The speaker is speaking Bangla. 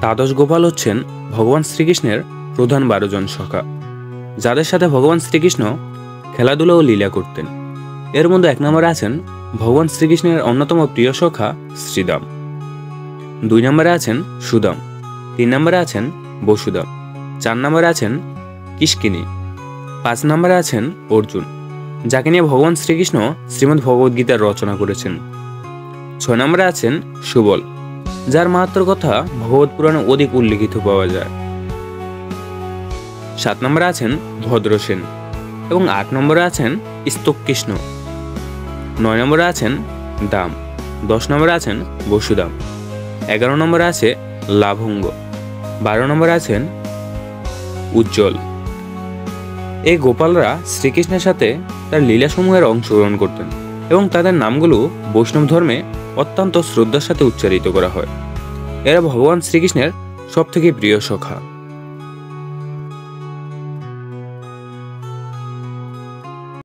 দ্বাদশ গোপাল হচ্ছেন ভগবান শ্রীকৃষ্ণের প্রধান 12 জন সখা, যাদের সাথে ভগবান শ্রীকৃষ্ণ খেলাধুলা ও লীলা করতেন। এর মধ্যে 1 নম্বরে আছেন ভগবান শ্রীকৃষ্ণের অন্যতম প্রিয় সখা শ্রীদাম, 2 নম্বরে আছেন সুদাম, 3 নম্বরে আছেন বসুদাম, 4 নম্বরে আছেন কিষ্কিনী, 5 নম্বরে আছেন অর্জুন, যাকে নিয়ে ভগবান শ্রীকৃষ্ণ শ্রীমদ্ ভগবদ গীতার রচনা করেছেন। 6 নম্বরে আছেন সুবল, যার মাহাত্ম্যর কথা ভগবত পুরাণে অধিক উল্লেখিত পাওয়া যায়। 7 নম্বরে আছেন ভদ্রসেন এবং 8 নম্বরে আছেন স্তবকৃষ্ণ, 9 নম্বরে আছেন দাম, 10 নম্বরে আছেন বসুদাম, 11 নম্বরে আছে লাভঙ্গ, 12 নম্বরে আছেন উজ্জ্বল। এই গোপালরা শ্রীকৃষ্ণের সাথে তার লীলাসমূহের অংশগ্রহণ করতেন এবং তাদের নামগুলো বৈষ্ণব ধর্মে অত্যন্ত শ্রদ্ধার সাথে উচ্চারিত করা হয়। এরা ভগবান শ্রীকৃষ্ণের সবথেকে প্রিয় সখা।